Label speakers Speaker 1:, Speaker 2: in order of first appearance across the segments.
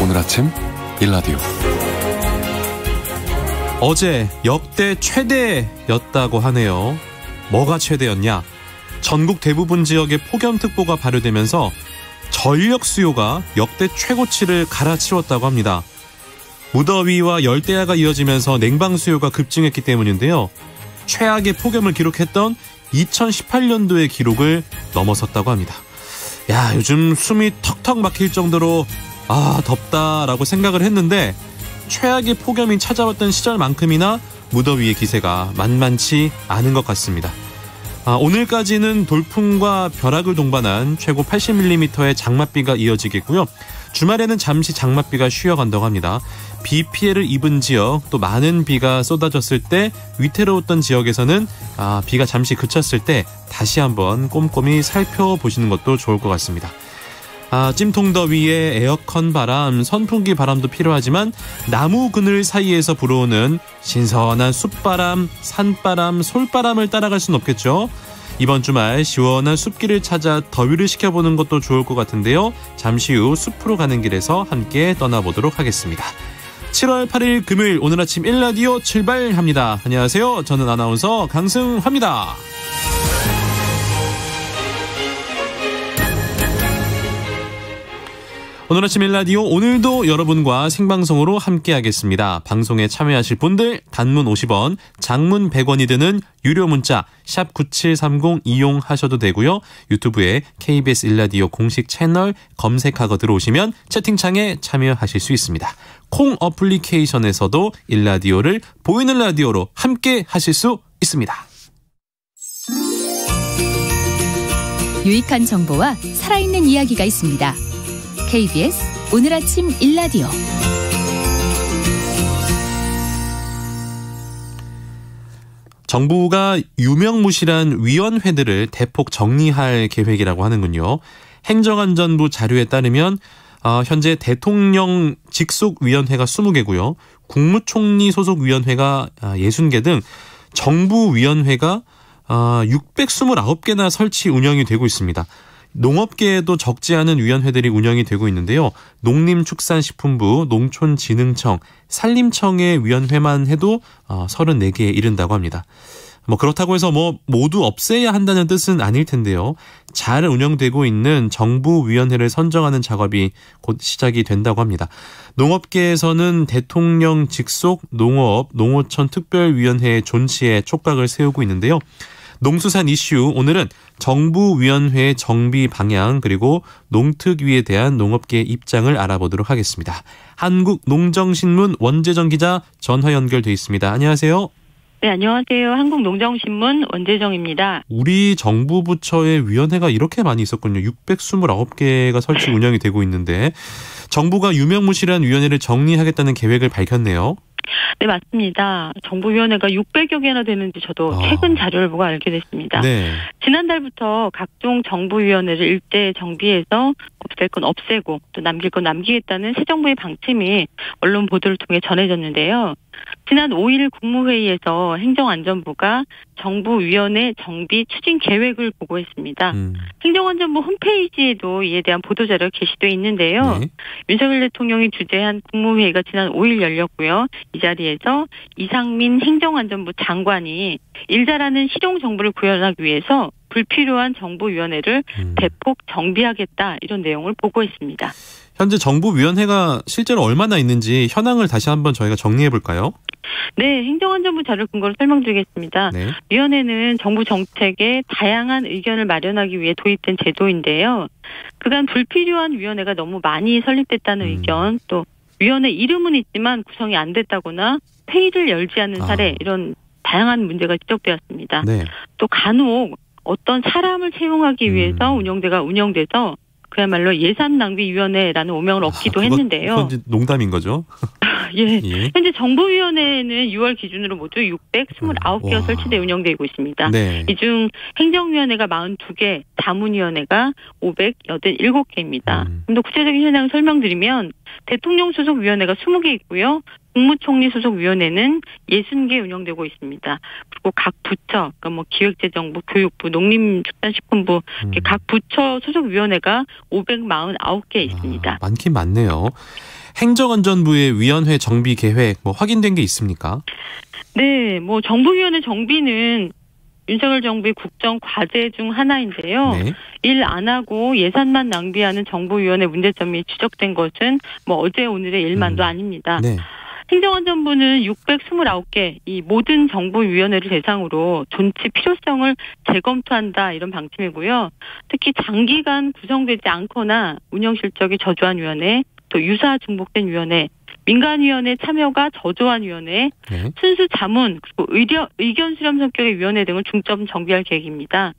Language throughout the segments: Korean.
Speaker 1: 오늘 아침 일라디오.
Speaker 2: 어제 역대 최대였다고 하네요. 뭐가 최대였냐? 전국 대부분 지역에 폭염특보가 발효되면서 전력 수요가 역대 최고치를 갈아치웠다고 합니다. 무더위와 열대야가 이어지면서 냉방 수요가 급증했기 때문인데요. 최악의 폭염을 기록했던 2018년도의 기록을 넘어섰다고 합니다. 야, 요즘 숨이 턱턱 막힐 정도로 덥다라고 생각을 했는데 최악의 폭염이 찾아왔던 시절만큼이나 무더위의 기세가 만만치 않은 것 같습니다. 오늘까지는 돌풍과 벼락을 동반한 최고 80mm의 장맛비가 이어지겠고요. 주말에는 잠시 장맛비가 쉬어간다고 합니다. 비 피해를 입은 지역, 또 많은 비가 쏟아졌을 때 위태로웠던 지역에서는 비가 잠시 그쳤을 때 다시 한번 꼼꼼히 살펴보시는 것도 좋을 것 같습니다. 찜통더위에 에어컨 바람, 선풍기 바람도 필요하지만 나무 그늘 사이에서 불어오는 신선한 숲바람, 산바람, 솔바람을 따라갈 순 없겠죠. 이번 주말 시원한 숲길을 찾아 더위를 식혀보는 것도 좋을 것 같은데요. 잠시 후 숲으로 가는 길에서 함께 떠나보도록 하겠습니다. 7월 8일 금요일 오늘 아침 1라디오 출발합니다. 안녕하세요. 저는 아나운서 강승화입니다. 오늘 아침 1라디오 오늘도 여러분과 생방송으로 함께하겠습니다. 방송에 참여하실 분들 단문 50원, 장문 100원이 드는 유료 문자 샵 9730 이용하셔도 되고요. 유튜브에 KBS 1라디오 공식 채널 검색하고 들어오시면 채팅창에 참여하실 수 있습니다. 콩 어플리케이션에서도 1라디오를 보이는 라디오로 함께 하실 수 있습니다.
Speaker 3: 유익한 정보와 살아있는 이야기가 있습니다. KBS 오늘 아침 1라디오.
Speaker 2: 정부가 유명무실한 위원회들을 대폭 정리할 계획이라고 하는군요. 행정안전부 자료에 따르면 현재 대통령 직속위원회가 20개고요. 국무총리 소속위원회가 60개 등 정부위원회가 629개나 설치 운영이 되고 있습니다. 농업계에도 적지 않은 위원회들이 운영이 되고 있는데요. 농림축산식품부, 농촌진흥청, 산림청의 위원회만 해도 34개에 이른다고 합니다. 그렇다고 해서 모두 없애야 한다는 뜻은 아닐 텐데요. 잘 운영되고 있는 정부위원회를 선정하는 작업이 곧 시작이 된다고 합니다. 농업계에서는 대통령 직속 농업, 농어촌 특별위원회의 존치에 촉각을 세우고 있는데요. 농수산 이슈, 오늘은 정부위원회 정비 방향 그리고 농특위에 대한 농업계의 입장을 알아보도록 하겠습니다. 한국농정신문 원재정 기자 전화 연결돼 있습니다. 안녕하세요.
Speaker 4: 네, 안녕하세요. 한국농정신문 원재정입니다.
Speaker 2: 우리 정부 부처의 위원회가 이렇게 많이 있었군요. 629개가 설치 운영이 되고 있는데 정부가 유명무실한 위원회를 정리하겠다는 계획을 밝혔네요.
Speaker 4: 네, 맞습니다. 정부위원회가 600여 개나 되는지 저도 최근 자료를 보고 알게 됐습니다.
Speaker 2: 네.
Speaker 4: 지난달부터 각종 정부위원회를 일제 정비해서 없앨 건 없애고 또 남길 건 남기겠다는 새 정부의 방침이 언론 보도를 통해 전해졌는데요. 지난 5일 국무회의에서 행정안전부가 정부위원회 정비 추진 계획을 보고했습니다. 행정안전부 홈페이지에도 이에 대한 보도자료가 게시되어 있는데요.
Speaker 2: 네.
Speaker 4: 윤석열 대통령이 주재한 국무회의가 지난 5일 열렸고요. 이 자리에서 이상민 행정안전부 장관이 일자라는 실용정부를 구현하기 위해서 불필요한 정부위원회를 대폭 정비하겠다 이런 내용을 보고했습니다.
Speaker 2: 현재 정부위원회가 실제로 얼마나 있는지 현황을 다시 한번 저희가 정리해 볼까요?
Speaker 4: 네, 행정안전부 자료 근거로 설명드리겠습니다.
Speaker 2: 네.
Speaker 4: 위원회는 정부 정책에 다양한 의견을 마련하기 위해 도입된 제도인데요. 그간 불필요한 위원회가 너무 많이 설립됐다는 의견, 또 위원회 이름은 있지만 구성이 안 됐다거나 회의를 열지 않는 사례 이런 다양한 문제가 지적되었습니다.
Speaker 2: 네.
Speaker 4: 또 간혹 어떤 사람을 채용하기 위해서 운영돼서 그야말로 예산낭비위원회라는 오명을 얻기도 했는데요.
Speaker 2: 그건 농담인 거죠?
Speaker 4: 예.
Speaker 2: 예.
Speaker 4: 현재 정보위원회는 6월 기준으로 모두 629개가
Speaker 2: 와.
Speaker 4: 설치돼 운영되고 있습니다.
Speaker 2: 네.
Speaker 4: 이 중 행정위원회가 42개, 자문위원회가 587개입니다. 좀 더 구체적인 현황을 설명드리면 대통령 소속 위원회가 20개 있고요. 국무총리 소속 위원회는 60개 운영되고 있습니다. 그리고 각 부처, 그러니까 뭐 기획재정부, 교육부, 농림축산식품부 이렇게 각 부처 소속 위원회가 549개 있습니다.
Speaker 2: 많긴 많네요. 행정안전부의 위원회 정비 계획 뭐 확인된 게 있습니까?
Speaker 4: 네, 뭐 정부위원회 정비는 윤석열 정부의 국정 과제 중 하나인데요.
Speaker 2: 네.
Speaker 4: 일 안 하고 예산만 낭비하는 정부위원회 문제점이 지적된 것은 뭐 어제 오늘의 일만도 아닙니다.
Speaker 2: 네.
Speaker 4: 행정안전부는 629개 이 모든 정부위원회를 대상으로 존치 필요성을 재검토한다 이런 방침이고요. 특히 장기간 구성되지 않거나 운영 실적이 저조한 위원회, 또 유사 중복된 위원회, 민간위원회 참여가 저조한 위원회,
Speaker 2: 네.
Speaker 4: 순수 자문, 그리고 의견 수렴 성격의 위원회 등을 중점 정비할 계획입니다.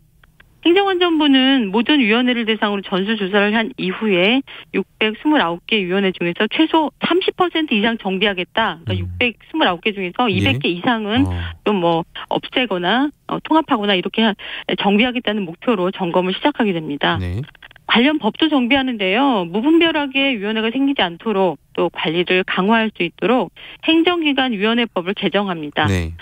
Speaker 4: 행정안전부는 모든 위원회를 대상으로 전수조사를 한 이후에 629개 위원회 중에서 최소 30% 이상 정비하겠다. 그러니까 629개 중에서 200개 이상은 좀 뭐 없애거나 통합하거나 이렇게 정비하겠다는 목표로 점검을 시작하게 됩니다.
Speaker 2: 네.
Speaker 4: 관련 법도 정비하는데요. 무분별하게 위원회가 생기지 않도록 또 관리를 강화할 수 있도록 행정기관위원회법을 개정합니다.
Speaker 2: 네.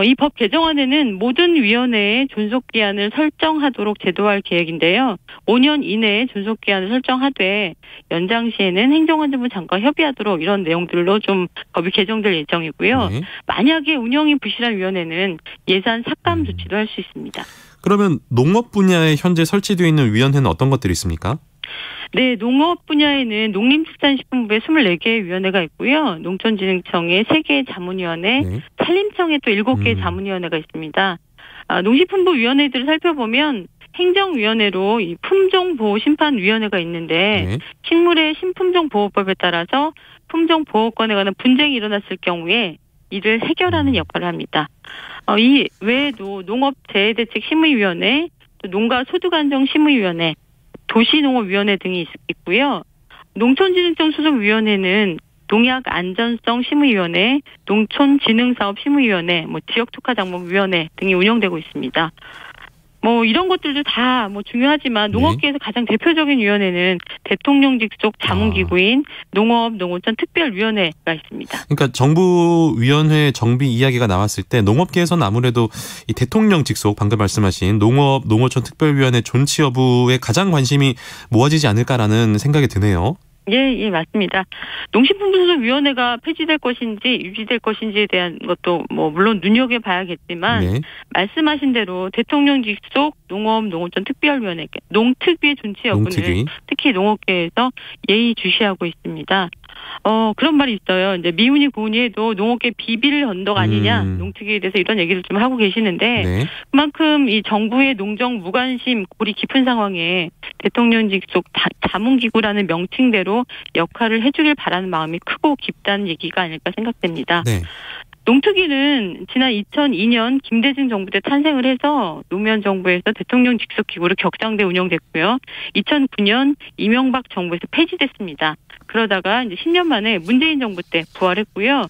Speaker 4: 이 법 개정안에는 모든 위원회의 존속기한을 설정하도록 제도화할 계획인데요. 5년 이내에 존속기한을 설정하되 연장 시에는 행정안전부 장관과 협의하도록 이런 내용들로 좀 법이 개정될 예정이고요.
Speaker 2: 네.
Speaker 4: 만약에 운영이 부실한 위원회는 예산 삭감 조치도 할 수 있습니다.
Speaker 2: 그러면 농업 분야에 현재 설치되어 있는 위원회는 어떤 것들이 있습니까?
Speaker 4: 네, 농업 분야에는 농림축산식품부에 24개의 위원회가 있고요. 농촌진흥청에 3개의 자문위원회,
Speaker 2: 네.
Speaker 4: 산림청에 또 7개의 자문위원회가 있습니다. 농식품부 위원회들을 살펴보면 행정위원회로 이 품종보호심판위원회가 있는데
Speaker 2: 네.
Speaker 4: 식물의 신품종보호법에 따라서 품종보호권에 관한 분쟁이 일어났을 경우에 이를 해결하는 역할을 합니다. 이 외에도 농업재해대책심의위원회, 또 농가소득안정심의위원회, 도시농업위원회 등이 있고요. 농촌진흥청 소속위원회는 농약안전성심의위원회, 농촌진흥사업심의위원회, 지역특화장목위원회 등이 운영되고 있습니다. 이런 것들도 다 중요하지만 농업계에서 가장 대표적인 위원회는 대통령 직속 자문기구인 농업농어촌 특별위원회가 있습니다.
Speaker 2: 그러니까 정부 위원회 정비 이야기가 나왔을 때 농업계에서는 아무래도 이 대통령 직속 방금 말씀하신 농업농어촌 특별위원회 존치 여부에 가장 관심이 모아지지 않을까라는 생각이 드네요.
Speaker 4: 예, 맞습니다. 농식품부 소속위원회가 폐지될 것인지 유지될 것인지에 대한 것도 물론 눈여겨봐야겠지만
Speaker 2: 네.
Speaker 4: 말씀하신 대로 대통령 직속 농업농어촌 특별위원회, 농특위의 존치 여부는
Speaker 2: 농특위.
Speaker 4: 특히 농업계에서 예의주시하고 있습니다. 그런 말이 있어요. 이제 미운이 고운이 해도 농업계 비빌 언덕 아니냐, 농특위에 대해서 이런 얘기를 좀 하고 계시는데
Speaker 2: 네.
Speaker 4: 그만큼 이 정부의 농정 무관심, 골이 깊은 상황에 대통령 직속 자문기구라는 명칭대로 역할을 해주길 바라는 마음이 크고 깊다는 얘기가 아닐까 생각됩니다.
Speaker 2: 네.
Speaker 4: 농특위는 지난 2002년 김대중 정부 때 탄생을 해서 노무현 정부에서 대통령 직속 기구로 격상돼 운영됐고요. 2009년 이명박 정부에서 폐지됐습니다. 그러다가 이제 10년 만에 문재인 정부 때 부활했고요.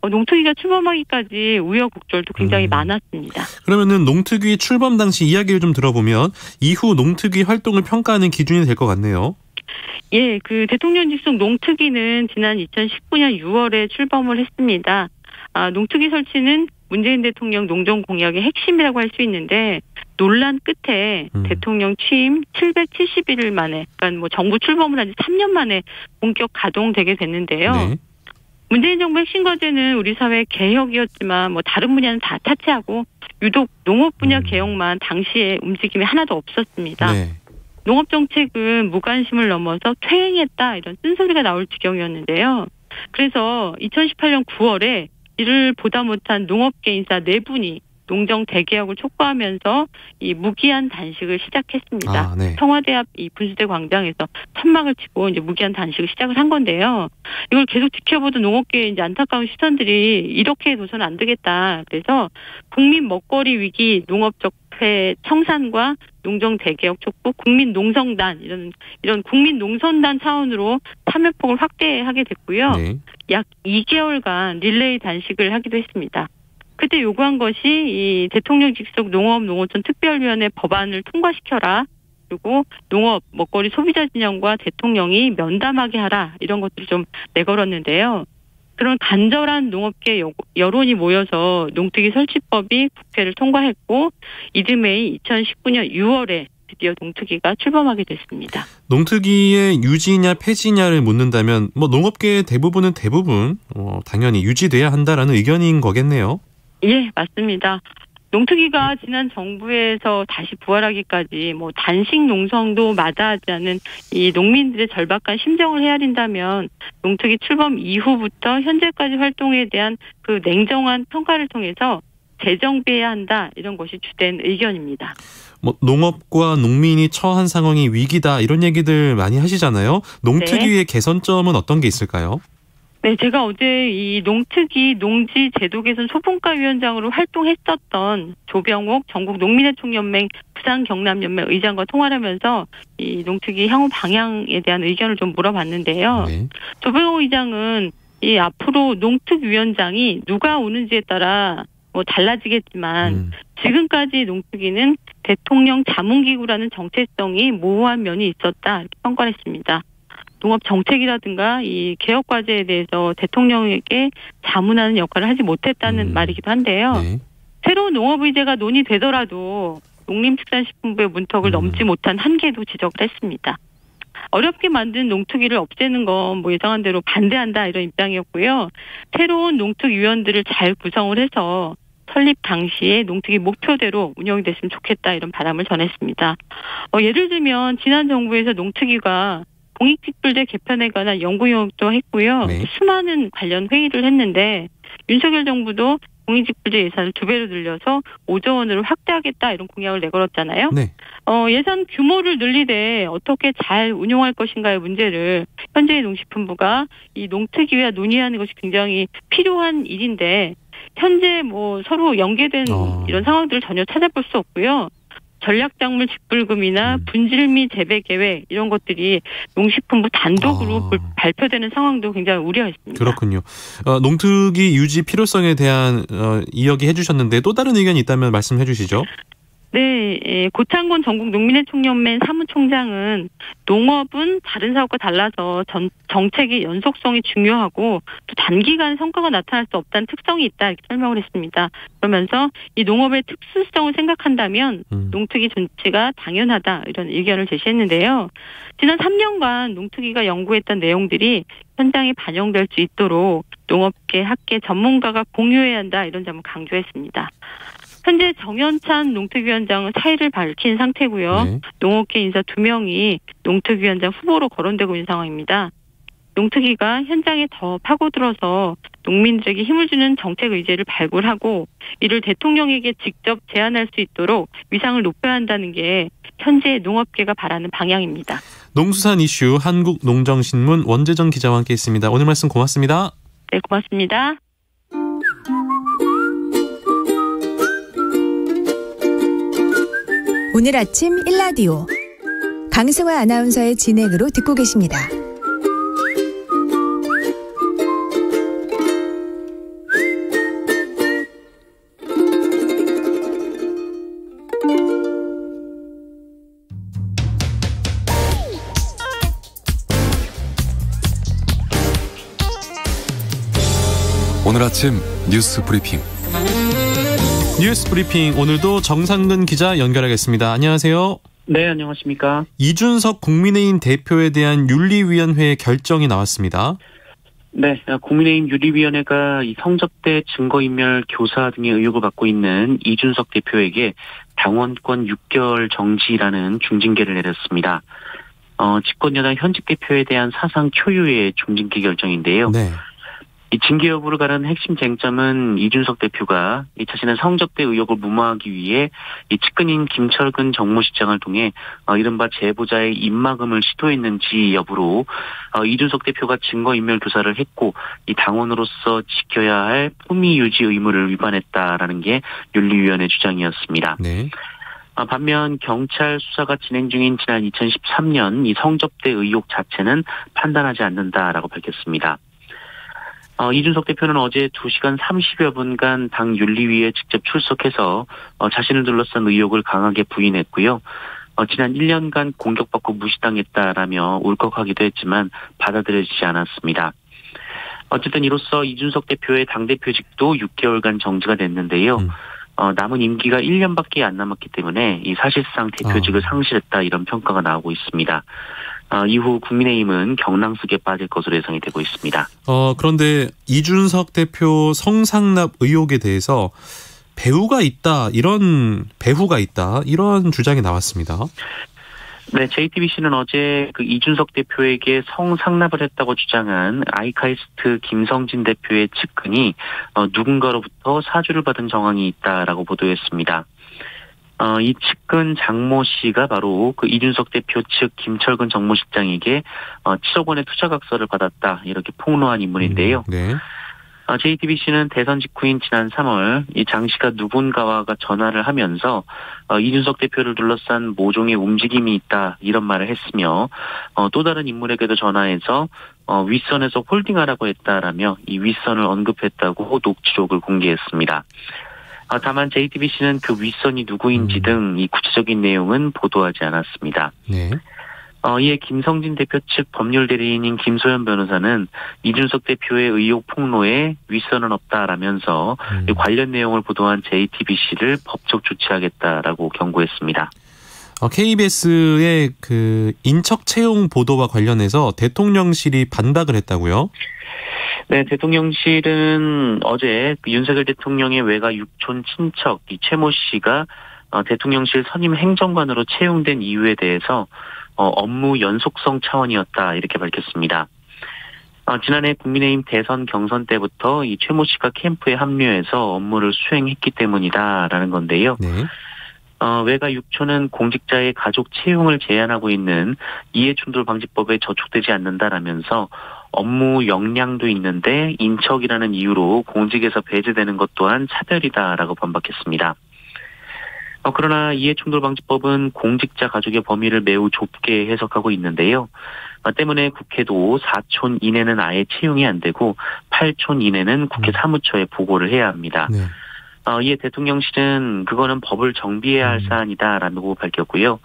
Speaker 4: 농특위가 출범하기까지 우여곡절도 굉장히 많았습니다.
Speaker 2: 그러면은 농특위 출범 당시 이야기를 좀 들어보면 이후 농특위 활동을 평가하는 기준이 될 것 같네요.
Speaker 4: 예, 대통령 직속 농특위는 지난 2019년 6월에 출범을 했습니다. 농특위 설치는 문재인 대통령 농정 공약의 핵심이라고 할 수 있는데 논란 끝에 대통령 취임 770일 만에, 그러니까 정부 출범을 한 지 3년 만에 본격 가동되게 됐는데요.
Speaker 2: 네.
Speaker 4: 문재인 정부 핵심 과제는 우리 사회 개혁이었지만 다른 분야는 다 차치하고 유독 농업 분야 개혁만 당시에 움직임이 하나도 없었습니다.
Speaker 2: 네.
Speaker 4: 농업 정책은 무관심을 넘어서 퇴행했다 이런 쓴소리가 나올 지경이었는데요. 그래서 2018년 9월에 이를 보다 못한 농업계 인사 4분이 농정 대개혁을 촉구하면서 이 무기한 단식을 시작했습니다.
Speaker 2: 네.
Speaker 4: 청와대 앞 이 분수대 광장에서 천막을 치고 이제 무기한 단식을 시작을 한 건데요. 이걸 계속 지켜보던 농업계의 이제 안타까운 시선들이 이렇게 둬서는 안 되겠다. 그래서 국민 먹거리 위기 농업 적폐 청산과 농정 대개혁 촉구 국민 농성단 이런 국민 농성단 차원으로 참여폭을 확대하게 됐고요.
Speaker 2: 네.
Speaker 4: 약 2개월간 릴레이 단식을 하기도 했습니다. 그때 요구한 것이 이 대통령 직속 농업농어촌 특별위원회 법안을 통과시켜라. 그리고 농업 먹거리 소비자 진영과 대통령이 면담하게 하라. 이런 것들을 좀 내걸었는데요. 그런 간절한 농업계 여론이 모여서 농특위 설치법이 국회를 통과했고 이듬해인 2019년 6월에 드디어 농특위가 출범하게 됐습니다.
Speaker 2: 농특위의 유지냐 폐지냐를 묻는다면 농업계의 대부분 당연히 유지돼야 한다라는 의견인 거겠네요.
Speaker 4: 예, 맞습니다. 농특위가 지난 정부에서 다시 부활하기까지 단식 농성도 마다하지 않은 이 농민들의 절박한 심정을 헤아린다면 농특위 출범 이후부터 현재까지 활동에 대한 그 냉정한 평가를 통해서 재정비해야 한다 이런 것이 주된 의견입니다.
Speaker 2: 농업과 농민이 처한 상황이 위기다 이런 얘기들 많이 하시잖아요. 농특위의 개선점은 어떤 게 있을까요?
Speaker 4: 네, 제가 어제 이 농특위 농지 제도 개선 소분과 위원장으로 활동했었던 조병옥 전국 농민의 총연맹 부산 경남연맹 의장과 통화를 하면서 이 농특위 향후 방향에 대한 의견을 좀 물어봤는데요. 네. 조병옥 의장은 이 앞으로 농특위원장이 누가 오는지에 따라 달라지겠지만 지금까지 농특위는 대통령 자문기구라는 정체성이 모호한 면이 있었다 이렇게 평가를 했습니다. 농업 정책이라든가 이 개혁 과제에 대해서 대통령에게 자문하는 역할을 하지 못했다는 말이기도 한데요. 네. 새로운 농업의제가 논의되더라도 농림축산식품부의 문턱을 넘지 못한 한계도 지적을 했습니다. 어렵게 만든 농특위를 없애는 건 예상한 대로 반대한다 이런 입장이었고요. 새로운 농특위원들을 잘 구성을 해서 설립 당시에 농특위 목표대로 운영이 됐으면 좋겠다 이런 바람을 전했습니다. 예를 들면 지난 정부에서 농특위가 공익직불제 개편에 관한 연구용역도 했고요. 네. 수많은 관련 회의를 했는데 윤석열 정부도 공익직불제 예산을 2배로 늘려서 5조 원으로 확대하겠다 이런 공약을 내걸었잖아요. 네. 예산 규모를 늘리되 어떻게 잘 운용할 것인가의 문제를 현재의 농식품부가 이 농특위와 논의하는 것이 굉장히 필요한 일인데 현재 서로 연계된 이런 상황들을 전혀 찾아볼 수 없고요. 전략작물 직불금이나 분질미 재배 계획 이런 것들이 농식품부 단독으로 발표되는 상황도 굉장히 우려했습니다.
Speaker 2: 그렇군요. 농특위 유지 필요성에 대한 이야기 해주셨는데 또 다른 의견이 있다면 말씀해 주시죠.
Speaker 4: 네, 고창곤 전국 농민의 총연맹 사무총장은 농업은 다른 사업과 달라서 정책의 연속성이 중요하고 또 단기간 성과가 나타날 수 없다는 특성이 있다 이렇게 설명을 했습니다. 그러면서 이 농업의 특수성을 생각한다면 농특위 존치가 당연하다 이런 의견을 제시했는데요. 지난 3년간 농특위가 연구했던 내용들이 현장에 반영될 수 있도록 농업계, 학계, 전문가가 공유해야 한다 이런 점을 강조했습니다. 현재 정연찬 농특위원장은 사의를 밝힌 상태고요. 네. 농업계 인사 2명이 농특위원장 후보로 거론되고 있는 상황입니다. 농특위가 현장에 더 파고들어서 농민들에게 힘을 주는 정책 의제를 발굴하고 이를 대통령에게 직접 제안할 수 있도록 위상을 높여야 한다는 게 현재 농업계가 바라는 방향입니다.
Speaker 2: 농수산 이슈 한국농정신문 원재정 기자와 함께했습니다. 오늘 말씀 고맙습니다.
Speaker 4: 네, 고맙습니다.
Speaker 5: 오늘 아침 1라디오 강승화 아나운서의 진행으로 듣고 계십니다.
Speaker 1: 오늘 아침 뉴스 브리핑.
Speaker 2: 뉴스 브리핑 오늘도 정상근 기자 연결하겠습니다. 안녕하세요.
Speaker 6: 네, 안녕하십니까.
Speaker 2: 이준석 국민의힘 대표에 대한 윤리위원회의 결정이 나왔습니다.
Speaker 6: 네, 국민의힘 윤리위원회가 이 성접대 증거인멸 교사 등의 의혹을 받고 있는 이준석 대표에게 당원권 6개월 정지라는 중징계를 내렸습니다. 집권여당 현직 대표에 대한 사상 초유의 중징계 결정인데요. 네. 이 징계 여부를 가른 핵심 쟁점은 이준석 대표가 이 자신의 성접대 의혹을 무마하기 위해 이 측근인 김철근 정무실장을 통해 이른바 제보자의 입막음을 시도했는지 여부로 이준석 대표가 증거인멸 교사를 했고 이 당원으로서 지켜야 할 품위 유지 의무를 위반했다라는 게 윤리위원회 주장이었습니다.
Speaker 2: 네.
Speaker 6: 반면 경찰 수사가 진행 중인 지난 2013년 이 성접대 의혹 자체는 판단하지 않는다라고 밝혔습니다. 이준석 대표는 어제 2시간 30여 분간 당 윤리위에 직접 출석해서 자신을 둘러싼 의혹을 강하게 부인했고요. 지난 1년간 공격받고 무시당했다라며 울컥하기도 했지만 받아들여지지 않았습니다. 어쨌든 이로써 이준석 대표의 당대표직도 6개월간 정지가 됐는데요. 남은 임기가 1년밖에 안 남았기 때문에 이 사실상 대표직을 상실했다 이런 평가가 나오고 있습니다. 이후 국민의힘은 경랑숙에 빠질 것으로 예상이 되고 있습니다.
Speaker 2: 그런데 이준석 대표 성상납 의혹에 대해서 배후가 있다 이런 주장이 나왔습니다.
Speaker 6: 네, JTBC는 어제 그 이준석 대표에게 성상납을 했다고 주장한 아이카이스트 김성진 대표의 측근이 누군가로부터 사주를 받은 정황이 있다라고 보도했습니다. 이 측근 장모 씨가 바로 그 이준석 대표 측 김철근 정무실장에게 7억 원의 투자각서를 받았다 이렇게 폭로한 인물인데요.
Speaker 2: 네.
Speaker 6: JTBC는 대선 직후인 지난 3월 이 장 씨가 누군가와 전화를 하면서 이준석 대표를 둘러싼 모종의 움직임이 있다 이런 말을 했으며 또 다른 인물에게도 전화해서 윗선에서 홀딩하라고 했다라며 이 윗선을 언급했다고 녹취록을 공개했습니다. 다만 JTBC는 그 윗선이 누구인지 등 이 구체적인 내용은 보도하지 않았습니다.
Speaker 2: 네.
Speaker 6: 이에 김성진 대표 측 법률 대리인인 김소연 변호사는 이준석 대표의 의혹 폭로에 윗선은 없다라면서 관련 내용을 보도한 JTBC를 법적 조치하겠다라고 경고했습니다.
Speaker 2: KBS의 그 인척 채용 보도와 관련해서 대통령실이 반박을 했다고요?
Speaker 6: 네, 대통령실은 어제 윤석열 대통령의 외가 육촌 친척 이 최모 씨가 대통령실 선임 행정관으로 채용된 이유에 대해서 업무 연속성 차원이었다 이렇게 밝혔습니다. 지난해 국민의힘 대선 경선 때부터 이 최모 씨가 캠프에 합류해서 업무를 수행했기 때문이다라는 건데요.
Speaker 2: 네.
Speaker 6: 외가 육촌은 공직자의 가족 채용을 제한하고 있는 이해충돌방지법에 저촉되지 않는다라면서 업무 역량도 있는데 인척이라는 이유로 공직에서 배제되는 것 또한 차별이다라고 반박했습니다. 그러나 이해충돌방지법은 공직자 가족의 범위를 매우 좁게 해석하고 있는데요. 때문에 국회도 4촌 이내는 아예 채용이 안 되고 8촌 이내는 국회 사무처에 보고를 해야 합니다.
Speaker 2: 네.
Speaker 6: 이에 대통령실은 그거는 법을 정비해야 할 사안이다라고 밝혔고요.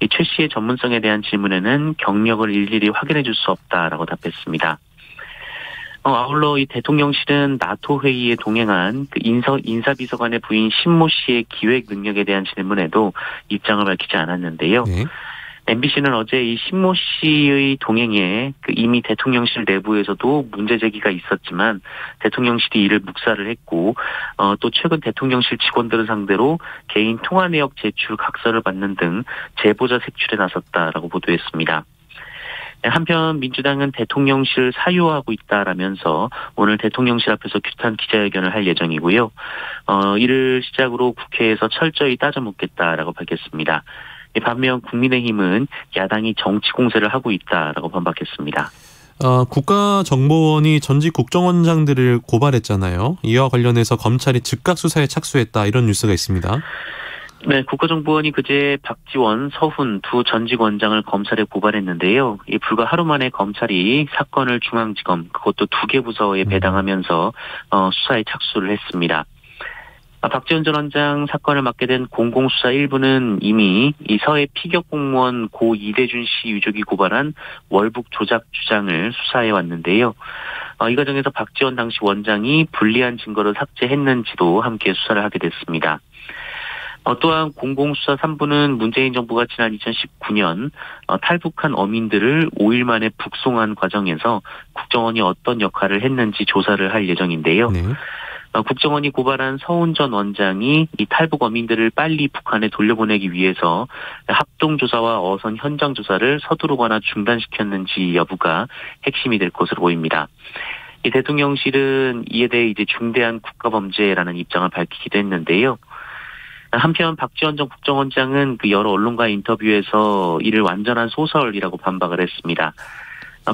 Speaker 6: 이 최 씨의 전문성에 대한 질문에는 경력을 일일이 확인해 줄 수 없다라고 답했습니다. 아울러 이 대통령실은 나토 회의에 동행한 그 인사비서관의 부인 신모 씨의 기획 능력에 대한 질문에도 입장을 밝히지 않았는데요.
Speaker 2: 네.
Speaker 6: MBC는 어제 이 신모 씨의 동행에 그 이미 대통령실 내부에서도 문제 제기가 있었지만 대통령실이 이를 묵살을 했고 또 최근 대통령실 직원들을 상대로 개인 통화 내역 제출 각서를 받는 등 제보자 색출에 나섰다라고 보도했습니다. 한편 민주당은 대통령실을 사유화하고 있다라면서 오늘 대통령실 앞에서 규탄 기자회견을 할 예정이고요. 이를 시작으로 국회에서 철저히 따져 묻겠다라고 밝혔습니다. 반면 국민의힘은 야당이 정치 공세를 하고 있다라고 반박했습니다.
Speaker 2: 국가정보원이 전직 국정원장들을 고발했잖아요. 이와 관련해서 검찰이 즉각 수사에 착수했다 이런 뉴스가 있습니다.
Speaker 6: 네, 국가정보원이 그제 박지원, 서훈 두 전직 원장을 검찰에 고발했는데요. 불과 하루 만에 검찰이 사건을 중앙지검 그것도 2개 부서에 배당하면서 수사에 착수를 했습니다. 박지원 전 원장 사건을 맡게 된 공공수사 1부는 이미 이 서해 피격 공무원 고 이대준 씨 유족이 고발한 월북 조작 주장을 수사해 왔는데요. 이 과정에서 박지원 당시 원장이 불리한 증거를 삭제했는지도 함께 수사를 하게 됐습니다. 또한 공공수사 3부는 문재인 정부가 지난 2019년 탈북한 어민들을 5일 만에 북송한 과정에서 국정원이 어떤 역할을 했는지 조사를 할 예정인데요.
Speaker 2: 네.
Speaker 6: 국정원이 고발한 서훈 전 원장이 이 탈북 어민들을 빨리 북한에 돌려보내기 위해서 합동조사와 어선 현장 조사를 서두르거나 중단시켰는지 여부가 핵심이 될 것으로 보입니다. 이 대통령실은 이에 대해 이제 중대한 국가범죄라는 입장을 밝히기도 했는데요. 한편 박지원 전 국정원장은 그 여러 언론과의 인터뷰에서 이를 완전한 소설이라고 반박을 했습니다.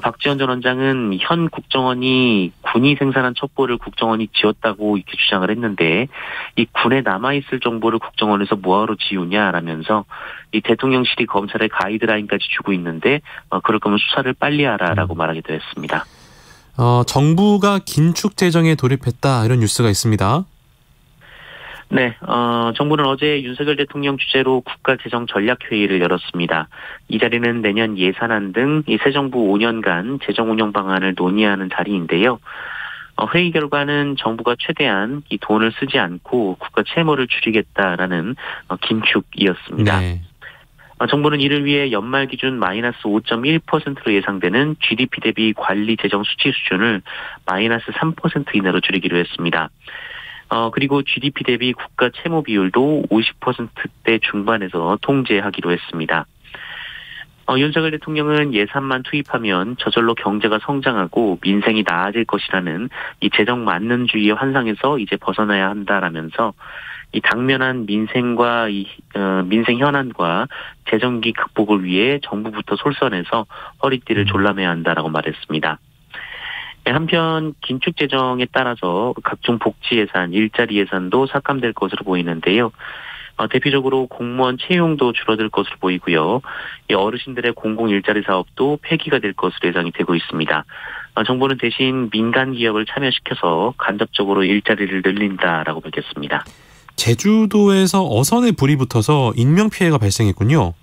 Speaker 6: 박지원 전 원장은 현 국정원이 군이 생산한 첩보를 국정원이 지웠다고 이렇게 주장을 했는데 이 군에 남아있을 정보를 국정원에서 뭐하러 지우냐라면서 이 대통령실이 검찰에 가이드라인까지 주고 있는데 그럴 거면 수사를 빨리 하라라고 말하기도 했습니다.
Speaker 2: 정부가 긴축 재정에 돌입했다 이런 뉴스가 있습니다.
Speaker 6: 네, 정부는 어제 윤석열 대통령 주재로 국가재정전략회의를 열었습니다. 이 자리는 내년 예산안 등 이 새 정부 5년간 재정운영 방안을 논의하는 자리인데요. 회의 결과는 정부가 최대한 이 돈을 쓰지 않고 국가 채무를 줄이겠다라는 긴축이었습니다. 네. 정부는 이를 위해 연말 기준 마이너스 5.1%로 예상되는 GDP 대비 관리 재정 수치 수준을 마이너스 3% 이내로 줄이기로 했습니다. 그리고 GDP 대비 국가 채무 비율도 50%대 중반에서 통제하기로 했습니다. 윤석열 대통령은 예산만 투입하면 저절로 경제가 성장하고 민생이 나아질 것이라는 이 재정 만능주의의 환상에서 이제 벗어나야 한다라면서 이 당면한 민생과 민생 현안과 재정기 극복을 위해 정부부터 솔선해서 허리띠를 졸라매야 한다라고 말했습니다. 한편 긴축 재정에 따라서 각종 복지 예산, 일자리 예산도 삭감될 것으로 보이는데요. 대표적으로 공무원 채용도 줄어들 것으로 보이고요. 어르신들의 공공 일자리 사업도 폐기가 될 것으로 예상이 되고 있습니다. 정부는 대신 민간 기업을 참여시켜서 간접적으로 일자리를 늘린다라고 밝혔습니다.
Speaker 2: 제주도에서 어선에 불이 붙어서 인명피해가 발생했군요.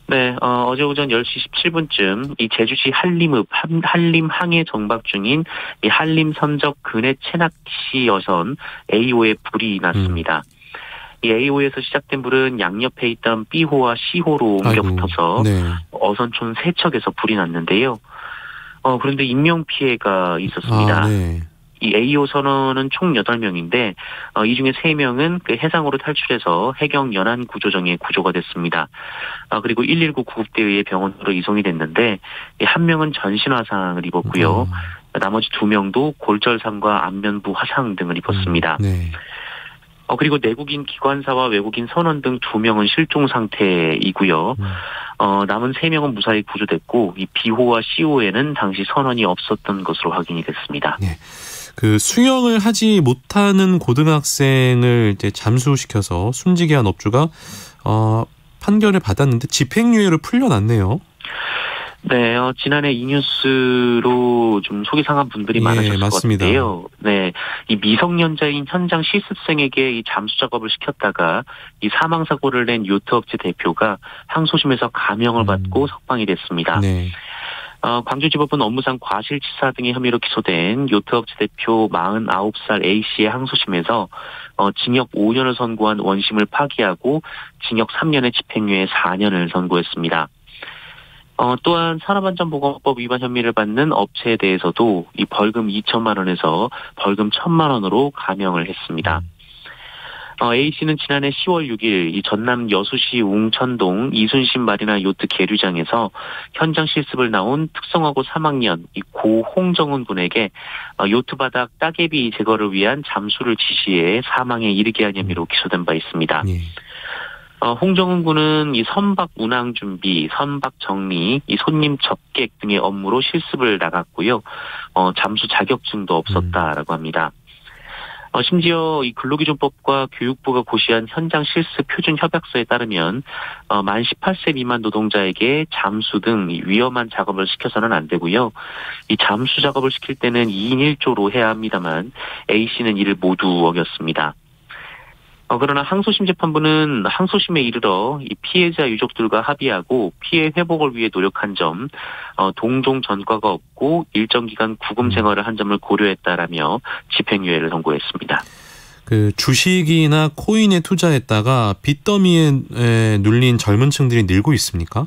Speaker 6: 네, 어제 오전 10시 17분쯤 이 제주시 한림항에 정박 중인 이 한림선적 근해 체낚시 여선 A호에 불이 났습니다. 이 A호에서 시작된 불은 양옆에 있던 B호와 C호로 옮겨 붙어서 어선촌 3척에서 불이 났는데요. 그런데 인명피해가 있었습니다. 이 A호 선원은 총 8명인데 이 중에 3명은 그 해상으로 탈출해서 해경 연안구조정에 구조가 됐습니다. 그리고 119 구급대에 의해 병원으로 이송이 됐는데 한 명은 전신 화상을 입었고요. 나머지 2명도 골절상과 안면부 화상 등을 입었습니다. 그리고 내국인 기관사와 외국인 선원 등 2명은 실종 상태이고요. 남은 3명은 무사히 구조됐고 이 B호와 C호에는 당시 선원이 없었던 것으로 확인이 됐습니다.
Speaker 2: 네. 그 수영을 하지 못하는 고등학생을 이제 잠수시켜서 숨지게 한 업주가 판결을 받았는데 집행유예로 풀려났네요.
Speaker 6: 네, 지난해 이 뉴스로 좀 속이 상한 분들이 많으셨을 것 같은데요. 네, 이 미성년자인 현장 실습생에게 이 잠수 작업을 시켰다가 이 사망 사고를 낸 요트업체 대표가 항소심에서 감형을 받고 석방이 됐습니다. 네. 광주지법은 업무상 과실치사 등의 혐의로 기소된 요트업체 대표 49살 A씨의 항소심에서 징역 5년을 선고한 원심을 파기하고 징역 3년의 집행유예 4년을 선고했습니다. 또한 산업안전보건법 위반 혐의를 받는 업체에 대해서도 이 벌금 2천만 원에서 벌금 1,000만 원으로 감형을 했습니다. A씨는 지난해 10월 6일 이 전남 여수시 웅천동 이순신 마리나 요트 계류장에서 현장 실습을 나온 특성화고 3학년 이 고홍정은 군에게 요트 바닥 따개비 제거를 위한 잠수를 지시해 사망에 이르게 한 혐의로 기소된 바 있습니다. 홍정은 군은 이 선박 운항 준비, 선박 정리, 이 손님 접객 등의 업무로 실습을 나갔고요. 잠수 자격증도 없었다라고 합니다. 심지어 이 근로기준법과 교육부가 고시한 현장 실습 표준 협약서에 따르면 만 18세 미만 노동자에게 잠수 등 위험한 작업을 시켜서는 안 되고요. 이 잠수 작업을 시킬 때는 2인 1조로 해야 합니다만 A씨는 이를 모두 어겼습니다. 그러나 항소심 재판부는 항소심에 이르러 이 피해자 유족들과 합의하고 피해 회복을 위해 노력한 점, 동종 전과가 없고 일정 기간 구금 생활을 한 점을 고려했다라며 집행유예를 선고했습니다.
Speaker 2: 그 주식이나 코인에 투자했다가 빚더미에 눌린 젊은 층들이 늘고 있습니까?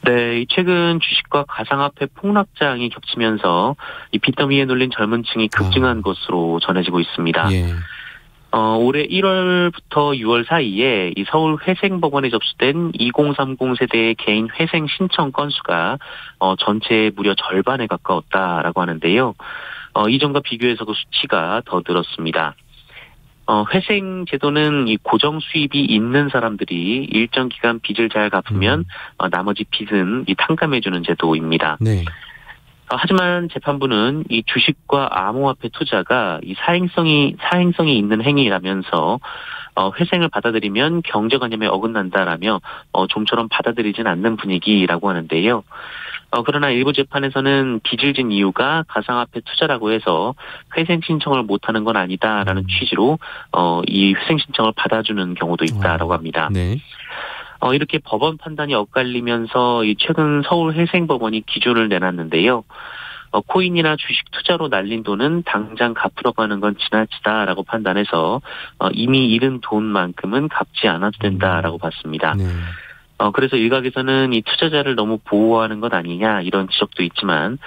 Speaker 6: 네, 최근 주식과 가상화폐 폭락장이 겹치면서 이 빚더미에 눌린 젊은 층이 급증한 것으로 전해지고 있습니다. 올해 1월부터 6월 사이에 이 서울 회생법원에 접수된 2030 세대의 개인 회생 신청 건수가 전체의 무려 절반에 가까웠다라고 하는데요. 이전과 비교해서도 수치가 더 늘었습니다. 회생 제도는 이 고정 수입이 있는 사람들이 일정 기간 빚을 잘 갚으면 나머지 빚은 이 탕감해주는 제도입니다.
Speaker 2: 네.
Speaker 6: 하지만 재판부는 이 주식과 암호화폐 투자가 이 사행성이 있는 행위라면서 회생을 받아들이면 경제관념에 어긋난다라며 좀처럼 받아들이진 않는 분위기라고 하는데요. 그러나 일부 재판에서는 빚을 진 이유가 가상화폐 투자라고 해서 회생 신청을 못하는 건 아니다라는 취지로 이 회생 신청을 받아주는 경우도 있다라고 합니다.
Speaker 2: 네.
Speaker 6: 이렇게 법원 판단이 엇갈리면서 이 최근 서울 회생법원이 기준을 내놨는데요. 코인이나 주식 투자로 날린 돈은 당장 갚으러 가는 건 지나치다라고 판단해서 이미 잃은 돈만큼은 갚지 않아도 된다라고 봤습니다.
Speaker 2: 네.
Speaker 6: 그래서 일각에서는 이 투자자를 너무 보호하는 것 아니냐 이런 지적도 있지만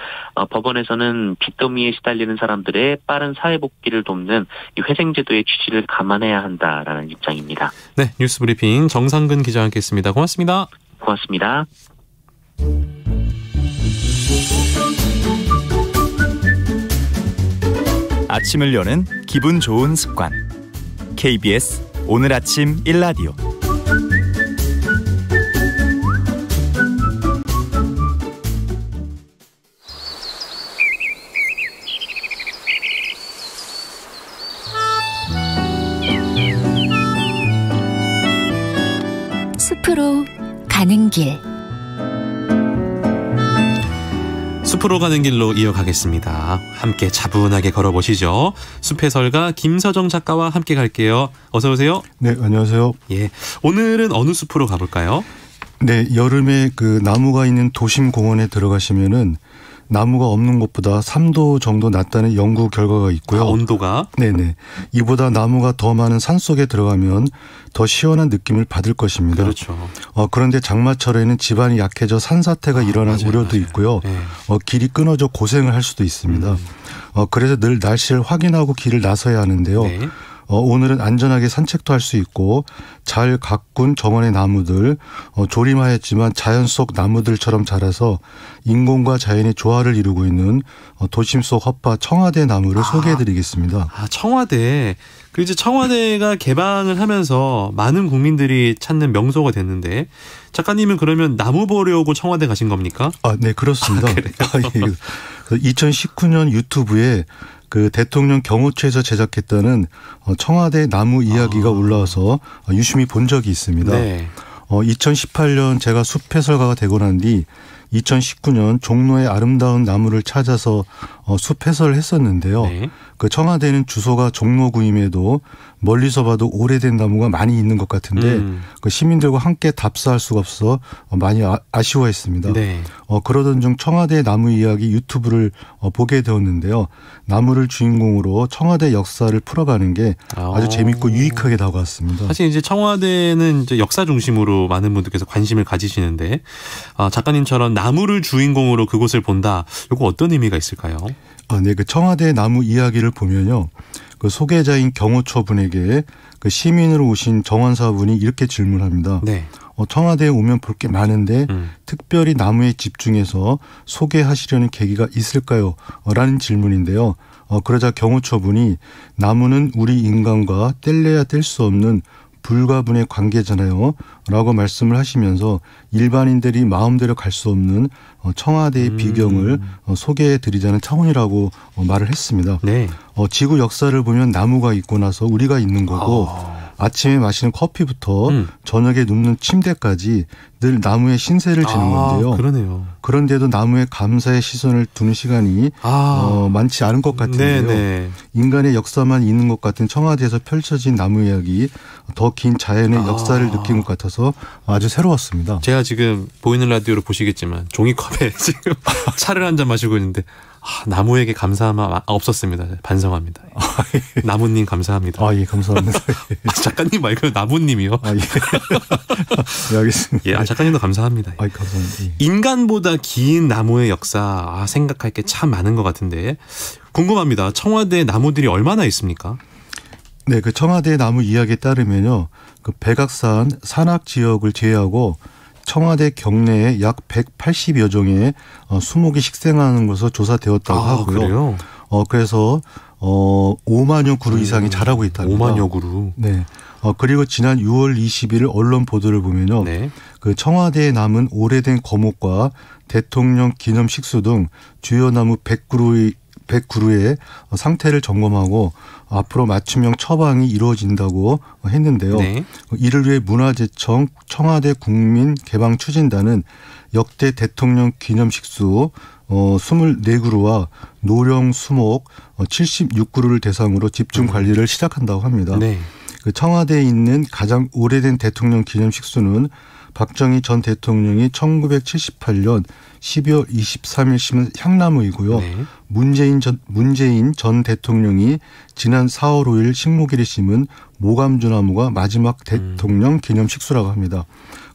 Speaker 6: 법원에서는 빚더미에 시달리는 사람들의 빠른 사회복귀를 돕는 이 회생제도의 취지를 감안해야 한다라는 입장입니다.
Speaker 2: 네, 뉴스브리핑 정상근 기자와 함께했습니다. 고맙습니다.
Speaker 6: 고맙습니다.
Speaker 7: 아침을 여는 기분 좋은 습관. KBS 오늘 아침 1라디오.
Speaker 3: 숲으로 가는 길.
Speaker 2: 숲으로 가는 길로 이어가겠습니다. 함께 차분하게 걸어보시죠. 숲해설가 김서정 작가와 함께 갈게요. 어서 오세요.
Speaker 8: 네, 안녕하세요.
Speaker 2: 예, 오늘은 어느 숲으로 가볼까요?
Speaker 8: 네, 여름에 그 나무가 있는 도심 공원에 들어가시면은 나무가 없는 곳보다 3도 정도 낮다는 연구 결과가 있고요.
Speaker 2: 온도가?
Speaker 8: 네네. 이보다 나무가 더 많은 산 속에 들어가면 더 시원한 느낌을 받을 것입니다.
Speaker 2: 그렇죠.
Speaker 8: 그런데 장마철에는 지반이 약해져 산사태가 일어날 우려도 있고요.
Speaker 2: 네.
Speaker 8: 길이 끊어져 고생을 할 수도 있습니다. 그래서 늘 날씨를 확인하고 길을 나서야 하는데요.
Speaker 2: 네.
Speaker 8: 오늘은 안전하게 산책도 할 수 있고 잘 가꾼 정원의 나무들, 조림하였지만 자연 속 나무들처럼 자라서 인공과 자연의 조화를 이루고 있는 도심 속 텃밭 청와대 나무를 소개해드리겠습니다.
Speaker 2: 청와대. 그 이제 청와대가 개방을 하면서 많은 국민들이 찾는 명소가 됐는데 작가님은 그러면 나무 보려고 청와대 가신 겁니까?
Speaker 8: 네, 그렇습니다.
Speaker 2: 그래요?
Speaker 8: 2019년 유튜브에 그 대통령 경호처에서 제작했다는 청와대 나무 이야기가 올라와서 유심히 본 적이 있습니다.
Speaker 2: 네.
Speaker 8: 2018년 제가 숲해설가가 되고 난 뒤 2019년 종로의 아름다운 나무를 찾아서 숲해설을 했었는데요.
Speaker 2: 네.
Speaker 8: 그 청와대는 주소가 종로구임에도 멀리서 봐도 오래된 나무가 많이 있는 것 같은데 그 시민들과 함께 답사할 수가 없어 많이 아쉬워했습니다.
Speaker 2: 네.
Speaker 8: 그러던 중 청와대 나무 이야기 유튜브를 보게 되었는데요. 나무를 주인공으로 청와대 역사를 풀어가는 게 아주 재밌고 유익하게 다가왔습니다.
Speaker 2: 사실 이제 청와대는 이제 역사 중심으로 많은 분들께서 관심을 가지시는데 작가님처럼 나무를 주인공으로 그곳을 본다. 이거 어떤 의미가 있을까요?
Speaker 8: 네, 그 청와대 나무 이야기를 보면요. 그 소개자인 경호처 분에게 그 시민으로 오신 정원사분이 이렇게 질문합니다.
Speaker 2: 네.
Speaker 8: 청와대에 오면 볼 게 많은데 특별히 나무에 집중해서 소개하시려는 계기가 있을까요? 라는 질문인데요. 그러자 경호처 분이 나무는 우리 인간과 뗄래야 뗄 수 없는 불가분의 관계잖아요. 라고 말씀을 하시면서 일반인들이 마음대로 갈 수 없는 청와대의 비경을 소개해드리자는 차원이라고 말을 했습니다.
Speaker 2: 네.
Speaker 8: 지구 역사를 보면 나무가 있고 나서 우리가 있는 거고 아침에 마시는 커피부터 저녁에 눕는 침대까지 늘 나무에 신세를 지는 건데요.
Speaker 2: 그러네요.
Speaker 8: 그런데도 나무에 감사의 시선을 두는 시간이 많지 않은 것 같은데요.
Speaker 2: 네네.
Speaker 8: 인간의 역사만 있는 것 같은 청와대에서 펼쳐진 나무 이야기, 더 긴 자연의 역사를 느낀 것 같아서 아주 새로웠습니다.
Speaker 2: 제가 지금 보이는 라디오로 보시겠지만 종이컵에 지금 차를 한 잔 마시고 있는데 나무에게 감사함 없었습니다. 반성합니다. 나무님 감사합니다.
Speaker 8: 예, 감사합니다.
Speaker 2: 작가님 말고 나무님이요?
Speaker 8: 예. 네, 알겠습니다.
Speaker 2: 예, 작가님도 감사합니다.
Speaker 8: 감사합니다. 예.
Speaker 2: 인간보다 긴 나무의 역사 생각할 게 참 많은 것 같은데 궁금합니다. 청와대 나무들이 얼마나 있습니까?
Speaker 8: 네, 그 청와대 나무 이야기에 따르면요, 그 백악산 산악 지역을 제외하고 청와대 경내에 약 180여 종의 수목이 식생하는 것으로 조사되었다고 하고요.
Speaker 2: 그래요?
Speaker 8: 그래서 5만여 그루 이상이 자라고 있답니다.
Speaker 2: 5만여 그루.
Speaker 8: 네. 그리고 지난 6월 20일 언론 보도를 보면요,
Speaker 2: 네.
Speaker 8: 그 청와대에 남은 오래된 거목과 대통령 기념 식수 등 주요 나무 100그루의 상태를 점검하고 앞으로 맞춤형 처방이 이루어진다고 했는데요.
Speaker 2: 네.
Speaker 8: 이를 위해 문화재청 청와대 국민개방추진단은 역대 대통령 기념식수 24그루와 노령 수목 76그루를 대상으로 집중 관리를 시작한다고 합니다.
Speaker 2: 네.
Speaker 8: 그 청와대에 있는 가장 오래된 대통령 기념식수는 박정희 전 대통령이 1978년 12월 23일 심은 향나무이고요.
Speaker 2: 네.
Speaker 8: 문재인 전 대통령이 지난 4월 5일 식목일에 심은 모감주나무가 마지막 대통령 기념식수라고 합니다.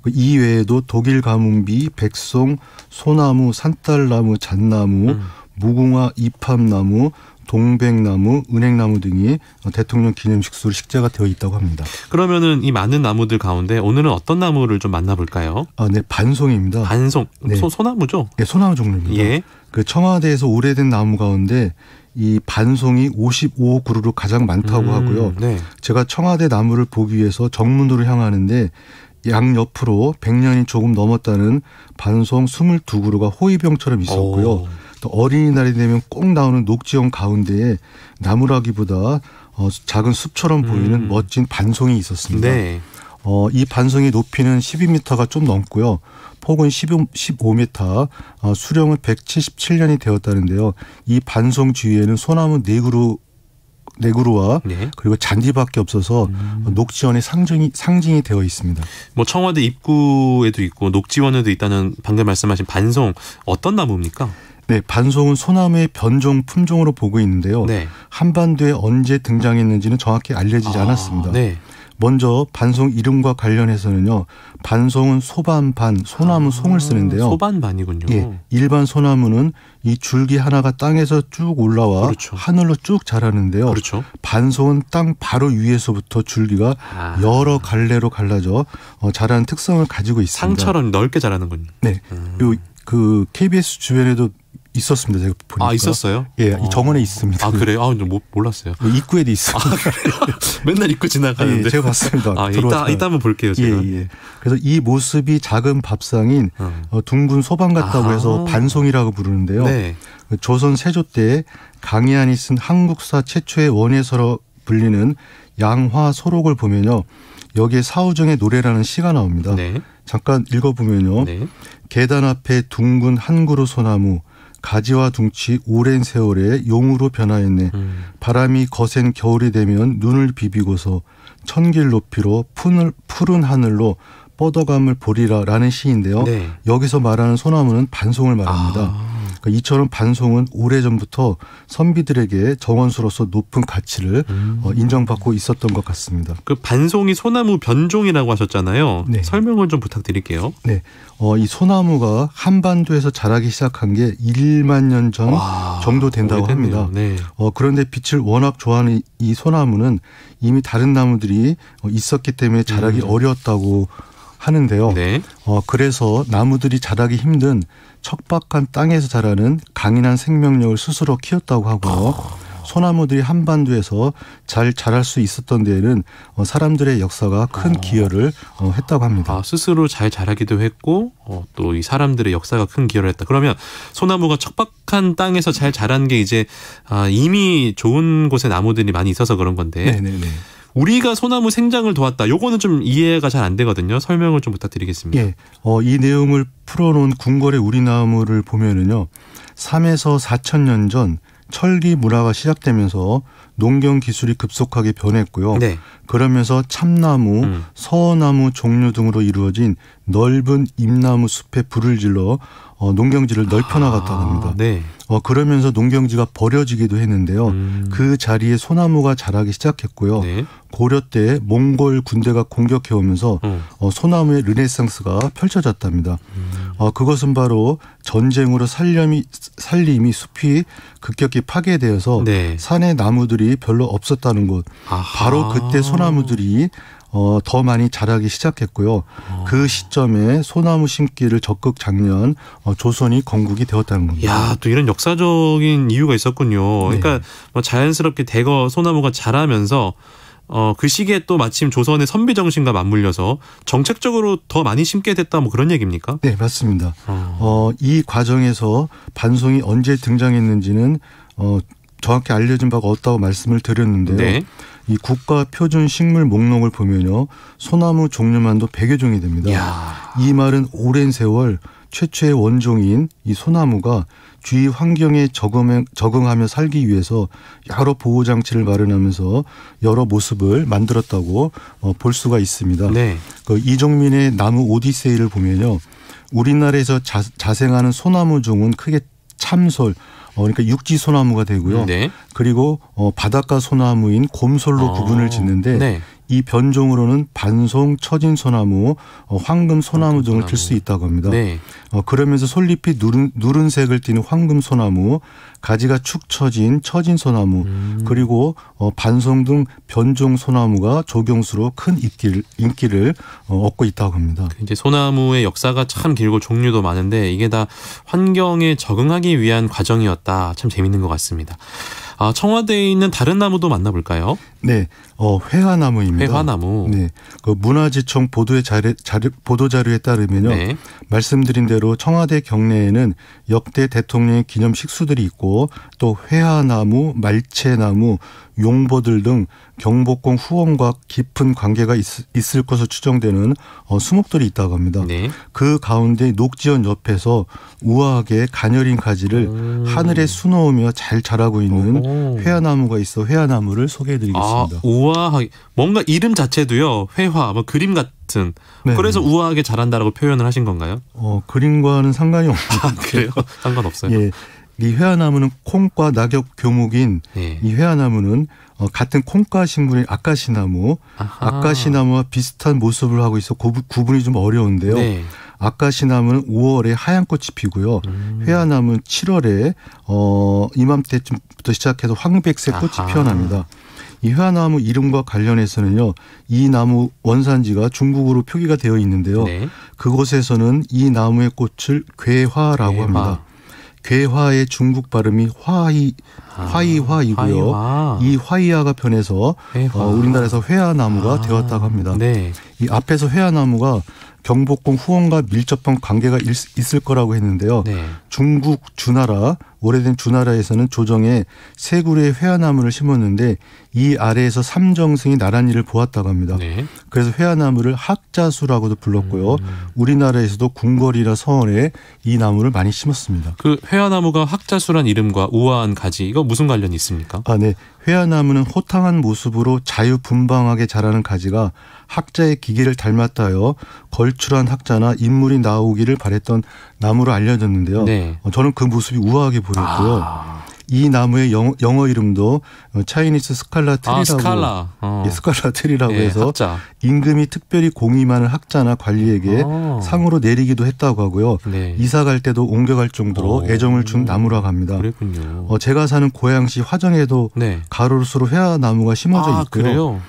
Speaker 8: 이 외에도 독일 가뭄비, 백송, 소나무, 산딸나무, 잣나무, 무궁화, 이팝나무, 동백나무, 은행나무 등이 대통령 기념식수로 식재가 되어 있다고 합니다.
Speaker 2: 그러면은 이 많은 나무들 가운데 오늘은 어떤 나무를 좀 만나볼까요?
Speaker 8: 네, 반송입니다.
Speaker 2: 반송,
Speaker 8: 네.
Speaker 2: 소나무죠?
Speaker 8: 네, 소나무 종류입니다.
Speaker 2: 예.
Speaker 8: 그 청와대에서 오래된 나무 가운데 이 반송이 55그루로 가장 많다고 하고요.
Speaker 2: 네.
Speaker 8: 제가 청와대 나무를 보기 위해서 정문으로 향하는데 양옆으로 100년이 조금 넘었다는 반송 22그루가 호위병처럼 있었고요. 또 어린이날이 되면 꼭 나오는 녹지원 가운데에 나무라기보다 작은 숲처럼 보이는 멋진 반송이 있었습니다.
Speaker 2: 네.
Speaker 8: 이 반송의 높이는 12m가 좀 넘고요. 폭은 15m, 수령은 177년이 되었다는데요. 이 반송 주위에는 소나무 4그루와
Speaker 2: 네.
Speaker 8: 그리고 잔디밖에 없어서 녹지원의 상징이 되어 있습니다.
Speaker 2: 뭐 청와대 입구에도 있고 녹지원에도 있다는 방금 말씀하신 반송, 어떤 나무입니까?
Speaker 8: 네, 반송은 소나무의 변종 품종으로 보고 있는데요.
Speaker 2: 네.
Speaker 8: 한반도에 언제 등장했는지는 정확히 알려지지 않았습니다.
Speaker 2: 네.
Speaker 8: 먼저 반송 이름과 관련해서는요. 반송은 소반반, 소나무 송을 쓰는데요.
Speaker 2: 소반반이군요.
Speaker 8: 예, 일반 소나무는 이 줄기 하나가 땅에서 쭉 올라와
Speaker 2: 그렇죠.
Speaker 8: 하늘로 쭉 자라는데요.
Speaker 2: 그렇죠.
Speaker 8: 반송은 땅 바로 위에서부터 줄기가 여러 갈래로 갈라져 자라는 특성을 가지고 있습니다.
Speaker 2: 상처럼 넓게 자라는군요.
Speaker 8: 네, 그 KBS 주변에도 있었습니다. 제가 보니까.
Speaker 2: 있었어요?
Speaker 8: 예, 이 정원에 있습니다.
Speaker 2: 그래요? 몰랐어요.
Speaker 8: 입구에도 있습니다.
Speaker 2: 맨날 입구 지나가는데.
Speaker 8: 예, 제가 봤습니다.
Speaker 2: 이따 한번 볼게요, 제가.
Speaker 8: 예. 그래서 이 모습이 작은 밥상인 둥근 소반 같다고 해서 반송이라고 부르는데요.
Speaker 2: 네.
Speaker 8: 조선 세조 때 강희안이 쓴 한국사 최초의 원예서로 불리는 양화소록을 보면요. 여기에 사우정의 노래라는 시가 나옵니다.
Speaker 2: 네.
Speaker 8: 잠깐 읽어보면요.
Speaker 2: 네.
Speaker 8: 계단 앞에 둥근 한 그루 소나무 가지와 둥치 오랜 세월에 용으로 변하였네. 바람이 거센 겨울이 되면 눈을 비비고서 천길 높이로 푸른 하늘로 뻗어감을 보리라라는 시인데요.
Speaker 2: 네.
Speaker 8: 여기서 말하는 소나무는 반송을 말합니다. 그러니까 이처럼 반송은 오래전부터 선비들에게 정원수로서 높은 가치를 인정받고 있었던 것 같습니다.
Speaker 2: 그 반송이 소나무 변종이라고 하셨잖아요.
Speaker 8: 네.
Speaker 2: 설명을 좀 부탁드릴게요.
Speaker 8: 네, 이 소나무가 한반도에서 자라기 시작한 게 1만 년 전 정도 된다고
Speaker 2: 오래됐네요.
Speaker 8: 합니다.
Speaker 2: 네.
Speaker 8: 그런데 빛을 워낙 좋아하는 이 소나무는 이미 다른 나무들이 있었기 때문에 자라기 어려웠다고 하는데요.
Speaker 2: 네.
Speaker 8: 그래서 나무들이 자라기 힘든 척박한 땅에서 자라는 강인한 생명력을 스스로 키웠다고 하고요. 소나무들이 한반도에서 잘 자랄 수 있었던 데에는 사람들의 역사가 큰 기여를 했다고 합니다.
Speaker 2: 스스로 잘 자라기도 했고 또 이 사람들의 역사가 큰 기여를 했다. 그러면 소나무가 척박한 땅에서 잘 자란 게 이제 이미 좋은 곳에 나무들이 많이 있어서 그런 건데
Speaker 8: 네네네.
Speaker 2: 우리가 소나무 생장을 도왔다. 요거는 좀 이해가 잘 안 되거든요. 설명을 좀 부탁드리겠습니다.
Speaker 8: 예, 이 내용을 풀어놓은 궁궐의 우리나무를 보면은요. 3에서 4천 년 전 철기 문화가 시작되면서 농경 기술이 급속하게 변했고요.
Speaker 2: 네.
Speaker 8: 그러면서 참나무, 서나무 종류 등으로 이루어진 넓은 잎나무 숲에 불을 질러 농경지를 넓혀나갔다고 합니다.
Speaker 2: 네.
Speaker 8: 그러면서 농경지가 버려지기도 했는데요. 그 자리에 소나무가 자라기 시작했고요.
Speaker 2: 네.
Speaker 8: 고려 때 몽골 군대가 공격해오면서 소나무의 르네상스가 펼쳐졌답니다. 그것은 바로 전쟁으로 살림이 숲이 급격히 파괴되어서
Speaker 2: 네.
Speaker 8: 산의 나무들이 별로 없었다는 곳. 바로 그때 소나무들이 더 많이 자라기 시작했고요. 그 시점에 소나무 심기를 적극 장려한 조선이 건국이 되었다는 겁니다.
Speaker 2: 야, 또 이런 역사적인 이유가 있었군요. 그러니까 뭐 자연스럽게 대거 소나무가 자라면서 그 시기에 또 마침 조선의 선비 정신과 맞물려서 정책적으로 더 많이 심게 됐다 뭐 그런 얘기입니까?
Speaker 8: 네, 맞습니다. 이 과정에서 반송이 언제 등장했는지는 정확히 알려진 바가 없다고 말씀을 드렸는데요.
Speaker 2: 네.
Speaker 8: 이 국가 표준 식물 목록을 보면요. 소나무 종류만도 100여 종이 됩니다. 이 말은 오랜 세월 최초의 원종인 이 소나무가 주위 환경에 적응하며 살기 위해서 여러 보호장치를 마련하면서 여러 모습을 만들었다고 볼 수가 있습니다.
Speaker 2: 네.
Speaker 8: 이종민의 나무 오디세이를 보면요. 우리나라에서 자생하는 소나무 종은 크게 참솔, 그러니까 육지 소나무가 되고요.
Speaker 2: 네.
Speaker 8: 그리고 바닷가 소나무인 곰솔로 구분을 짓는데
Speaker 2: 네.
Speaker 8: 이 변종으로는 반송, 처진 소나무, 황금 소나무 등을 들 수 있다고 합니다.
Speaker 2: 네.
Speaker 8: 그러면서 솔잎이 누른색을 띠는 황금 소나무, 가지가 축 처진 소나무, 그리고 반송 등 변종 소나무가 조경수로 큰 인기를 얻고 있다고 합니다.
Speaker 2: 이제 소나무의 역사가 참 길고 종류도 많은데 이게 다 환경에 적응하기 위한 과정이었다. 참 재밌는 것 같습니다. 청와대에 있는 다른 나무도 만나볼까요?
Speaker 8: 네, 회화나무입니다.
Speaker 2: 회화나무.
Speaker 8: 네, 문화지청 보도 자료에 따르면요,
Speaker 2: 네.
Speaker 8: 말씀드린 대로 청와대 경내에는 역대 대통령의 기념 식수들이 있고 또 회화나무, 말채나무, 용보들 등 경복궁 후원과 깊은 관계가 있을 것으로 추정되는 수목들이 있다고 합니다.
Speaker 2: 네.
Speaker 8: 그 가운데 녹지원 옆에서 우아하게 가녀린 가지를 하늘에 수놓으며 잘 자라고 있는 회화나무가 있어 회화나무를 소개해드리겠습니다.
Speaker 2: 우아하게 뭔가 이름 자체도요. 회화, 뭐 그림 같은.
Speaker 8: 네.
Speaker 2: 그래서 우아하게 자란다라고 표현을 하신 건가요?
Speaker 8: 그림과는 상관이 없는.
Speaker 2: 그래요? 상관없어요.
Speaker 8: 예. 이 회화나무는 콩과 낙엽 교목인 이 회화나무는 같은 콩과 식물인 아까시나무, 아까시나무와 비슷한 모습을 하고 있어 구분이 좀 어려운데요.
Speaker 2: 네.
Speaker 8: 아까시나무는 5월에 하얀 꽃이 피고요. 회화나무는 7월에 이맘때쯤부터 시작해서 황백색 꽃이 피어납니다. 이 회화나무 이름과 관련해서는요. 이 나무 원산지가 중국으로 표기가 되어 있는데요.
Speaker 2: 네.
Speaker 8: 그곳에서는 이 나무의 꽃을 괴화라고 합니다. 괴화의 중국 발음이 화이화이고요.
Speaker 2: 화이화.
Speaker 8: 이 화이화가 변해서 우리나라에서 회화나무가 되었다고 합니다.
Speaker 2: 네.
Speaker 8: 이 앞에서 회화나무가 경복궁 후원과 밀접한 관계가 있을 거라고 했는데요.
Speaker 2: 네.
Speaker 8: 중국 주나라, 오래된 주나라에서는 조정에 세 그루의 회화나무를 심었는데 이 아래에서 삼정승이 나란히를 보았다고 합니다.
Speaker 2: 네.
Speaker 8: 그래서 회화나무를 학자수라고도 불렀고요. 우리나라에서도 궁궐이나 서원에 이 나무를 많이 심었습니다.
Speaker 2: 그 회화나무가 학자수란 이름과 우아한 가지 이거 무슨 관련이 있습니까?
Speaker 8: 네. 회화나무는 호탕한 모습으로 자유분방하게 자라는 가지가 학자의 기계를 닮았다여 걸출한 학자나 인물이 나오기를 바랬던 나무로 알려졌는데요.
Speaker 2: 네.
Speaker 8: 저는 그 모습이 우아하게 보였고요. 이 나무의 영어 이름도 차이니스 스칼라 트리라고 스칼라 트리라고 해서
Speaker 2: 학자.
Speaker 8: 임금이 특별히 공임하는 학자나 관리에게 상으로 내리기도 했다고 하고요.
Speaker 2: 네.
Speaker 8: 이사 갈 때도 옮겨갈 정도로 애정을 준 나무라고 합니다.
Speaker 2: 그랬군요.
Speaker 8: 제가 사는 고양시 화정에도
Speaker 2: 네.
Speaker 8: 가로수로 회화나무가 심어져 있고요.
Speaker 2: 그래요?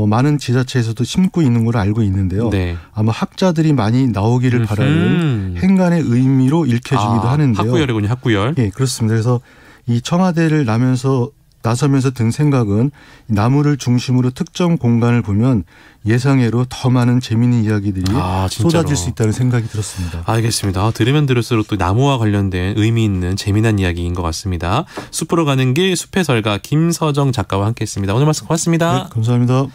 Speaker 8: 많은 지자체에서도 심고 있는 걸 알고 있는데요.
Speaker 2: 네.
Speaker 8: 아마 학자들이 많이 나오기를 바라는 행간의 의미로 읽혀지기도 하는데요.
Speaker 2: 학구열이군요. 학구열.
Speaker 8: 예, 그렇습니다. 그래서 이 청와대를 나서면서 든 생각은 나무를 중심으로 특정 공간을 보면 예상외로 더 많은 재미있는 이야기들이 쏟아질 수 있다는 생각이 들었습니다.
Speaker 2: 알겠습니다. 들으면 들을수록 또 나무와 관련된 의미 있는 재미난 이야기인 것 같습니다. 숲으로 가는 길 숲의 설가 김서정 작가와 함께했습니다. 오늘 말씀 고맙습니다.
Speaker 8: 네, 감사합니다.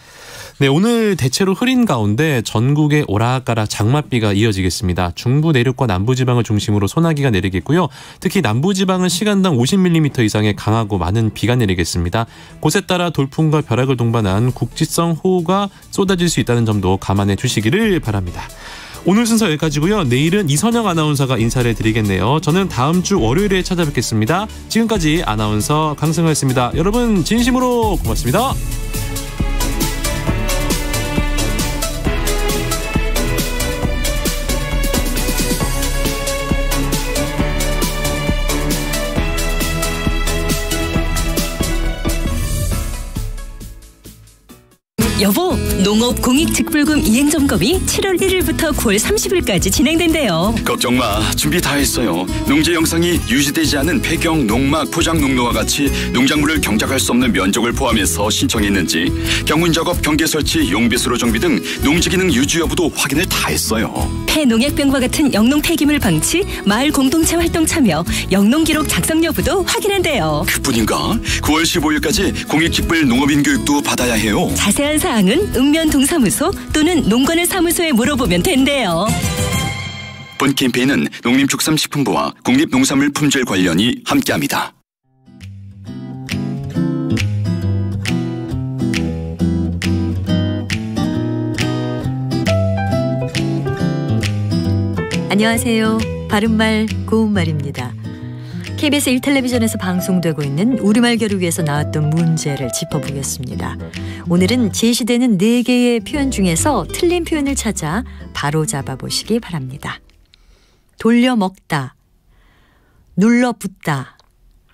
Speaker 2: 네, 오늘 대체로 흐린 가운데 전국에 오락가락 장맛비가 이어지겠습니다. 중부 내륙과 남부지방을 중심으로 소나기가 내리겠고요. 특히 남부지방은 시간당 50mm 이상의 강하고 많은 비가 내리겠습니다. 곳에 따라 돌풍과 벼락을 동반한 국지성 호우가 쏟아질 수 있다는 점도 감안해 주시기를 바랍니다. 오늘 순서 여기까지고요. 내일은 이선영 아나운서가 인사를 드리겠네요. 저는 다음 주 월요일에 찾아뵙겠습니다. 지금까지 아나운서 강승호였습니다. 여러분 진심으로 고맙습니다.
Speaker 9: 여보, 농업공익직불금 이행점검이 7월 1일부터 9월 30일까지 진행된대요.
Speaker 10: 걱정 마. 준비 다 했어요. 농지 영상이 유지되지 않은 폐경, 농막, 포장 농로와 같이 농작물을 경작할 수 없는 면적을 포함해서 신청했는지, 경운작업, 경계 설치, 용비수로 정비 등 농지 기능 유지 여부도 확인을 다 했어요.
Speaker 9: 폐농약병과 같은 영농 폐기물 방치, 마을 공동체 활동 참여, 영농 기록 작성 여부도 확인한대요.
Speaker 10: 그뿐인가? 9월 15일까지 공익직불 농업인 교육도 받아야 해요.
Speaker 9: 자세한 사항은 읍면동사무소 또는 농관의 사무소에 물어보면 된대요.
Speaker 10: 본 캠페인은 농림축산식품부와 국립농산물품질관련이 함께합니다.
Speaker 11: 안녕하세요. 바른말 고운말입니다. KBS 1텔레비전에서 방송되고 있는 우리말 겨루기에서 나왔던 문제를 짚어보겠습니다. 오늘은 제시되는 4개의 표현 중에서 틀린 표현을 찾아 바로 잡아보시기 바랍니다. 돌려 먹다, 눌러 붙다,